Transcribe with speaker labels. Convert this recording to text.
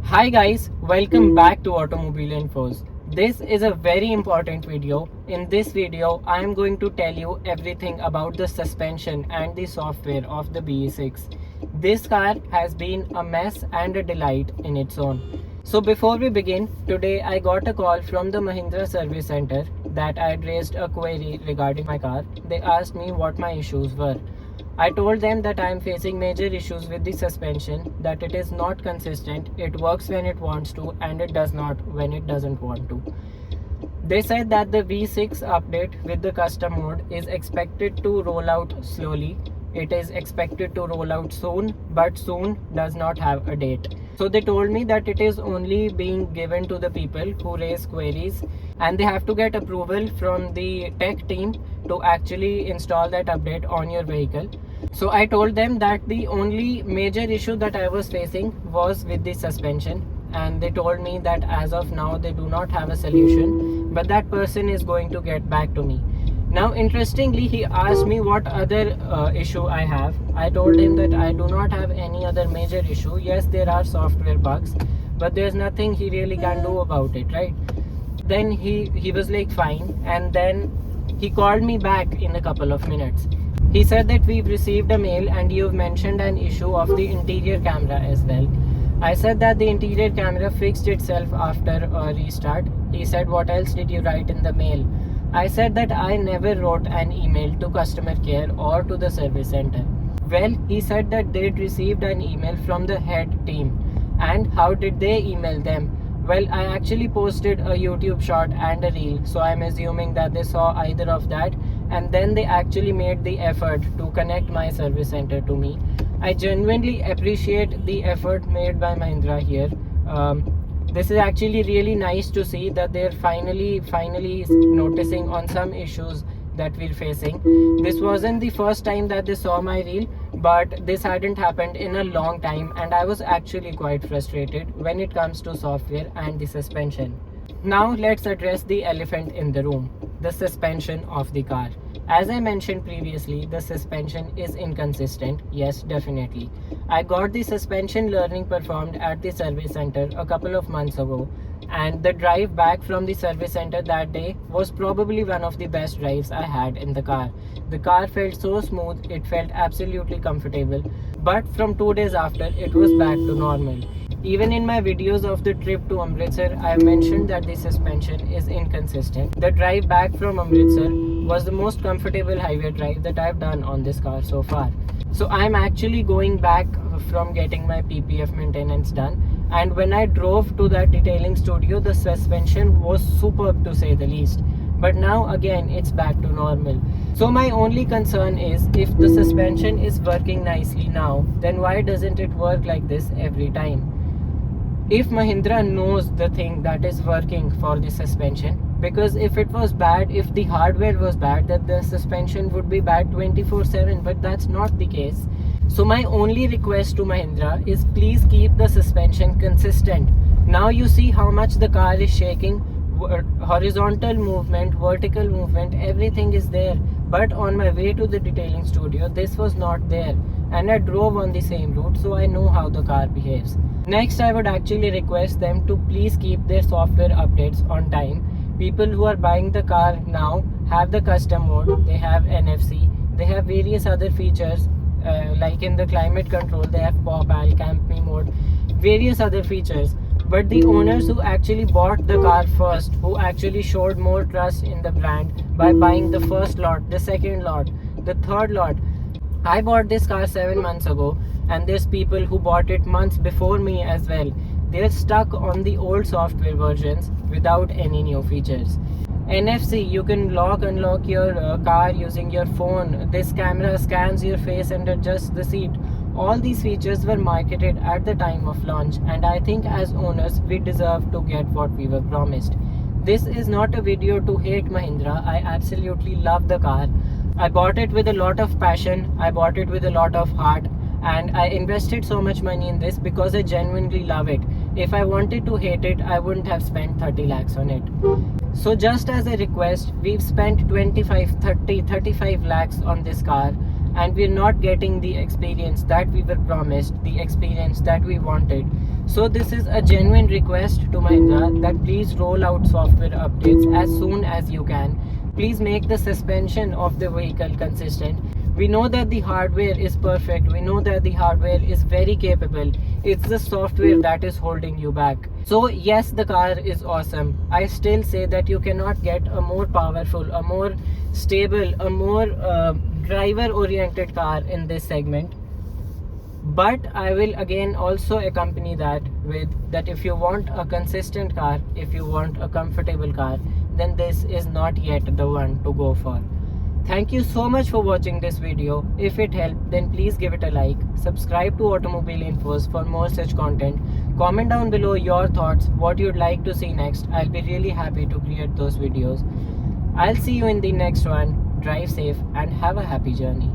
Speaker 1: Hi guys, welcome back to Automobile Infos. This is a very important video. In this video, I am going to tell you everything about the suspension and the software of the BE6. This car has been a mess and a delight in its own. So before we begin, today I got a call from the Mahindra Service Center that I had raised a query regarding my car. They asked me what my issues were. I told them that I am facing major issues with the suspension, that it is not consistent, it works when it wants to and it does not when it doesn't want to. They said that the V6 update with the custom mode is expected to roll out slowly. It is expected to roll out soon, but soon does not have a date. So they told me that it is only being given to the people who raise queries and they have to get approval from the tech team to actually install that update on your vehicle. So I told them that the only major issue that I was facing was with the suspension, and they told me that as of now they do not have a solution, but that person is going to get back to me. Now interestingly, he asked me what other issue I have. I told him that I do not have any other major issue. Yes, there are software bugs, but there's nothing he really can do about it, right? Then he was like fine, and then he called me back in a couple of minutes. He said that we've received a mail and you've mentioned an issue of the interior camera as well. I said that the interior camera fixed itself after a restart. He said, what else did you write in the mail? I said that I never wrote an email to customer care or to the service center. Well, he said that they'd received an email from the head team. And how did they email them? Well, I actually posted a YouTube short and a reel, so I'm assuming that they saw either of that, and then they actually made the effort to connect my service center to me. I genuinely appreciate the effort made by Mahindra here. This is actually really nice to see that they're finally noticing on some issues that we're facing. This wasn't the first time that they saw my reel, but this hadn't happened in a long time, and I was actually quite frustrated when it comes to software and the suspension. Now let's address the elephant in the room, the suspension of the car. As I mentioned previously, the suspension is inconsistent. Yes, definitely. I got the suspension learning performed at the service center a couple of months ago, and the drive back from the service center that day was probably one of the best drives I had in the car. The car felt so smooth, it felt absolutely comfortable, but from 2 days after, it was back to normal. Even in my videos of the trip to Amritsar, I have mentioned that the suspension is inconsistent. The drive back from Amritsar was the most comfortable highway drive that I have done on this car so far. So I am actually going back from getting my PPF maintenance done, and when I drove to that detailing studio, the suspension was superb to say the least. But now again, it's back to normal. So my only concern is, if the suspension is working nicely now, then why doesn't it work like this every time? If Mahindra knows the thing that is working for the suspension, because if it was bad, if the hardware was bad, that the suspension would be bad 24/7, but that's not the case. So my only request to Mahindra is, please keep the suspension consistent. Now you see how much the car is shaking. Horizontal movement, vertical movement, everything is there, but on my way to the detailing studio this was not there, and I drove on the same route, so I know how the car behaves. Next, I would actually request them to please keep their software updates on time. People who are buying the car now have the custom mode, they have NFC, they have various other features, like in the climate control they have Pop-Al, Camp Me mode, various other features. But the owners who actually bought the car first, who actually showed more trust in the brand by buying the first lot, the second lot, the third lot. I bought this car 7 months ago, and there's people who bought it months before me as well. They're stuck on the old software versions without any new features. NFC, you can unlock your car using your phone. This camera scans your face and adjusts the seat. All these features were marketed at the time of launch, and I think as owners we deserve to get what we were promised. This is not a video to hate Mahindra. I absolutely love the car. I bought it with a lot of passion, I bought it with a lot of heart, and I invested so much money in this because I genuinely love it. If I wanted to hate it, I wouldn't have spent 30 lakhs on it. So just as a request, we've spent 25, 30, 35 lakhs on this car, and we're not getting the experience that we were promised, the experience that we wanted. So this is a genuine request to Mahindra that please roll out software updates as soon as you can. Please make the suspension of the vehicle consistent. We know that the hardware is perfect. We know that the hardware is very capable. It's the software that is holding you back. So yes, the car is awesome. I still say that you cannot get a more powerful, a more stable, a more driver oriented car in this segment. But I will again also accompany that with that if you want a consistent car, if you want a comfortable car, then this is not yet the one to go for. Thank you so much for watching this video. If it helped, then please give it a like. Subscribe to Automobile Infos for more such content. Comment down below your thoughts, what you'd like to see next. I'll be really happy to create those videos. I'll see you in the next one. Drive safe and have a happy journey.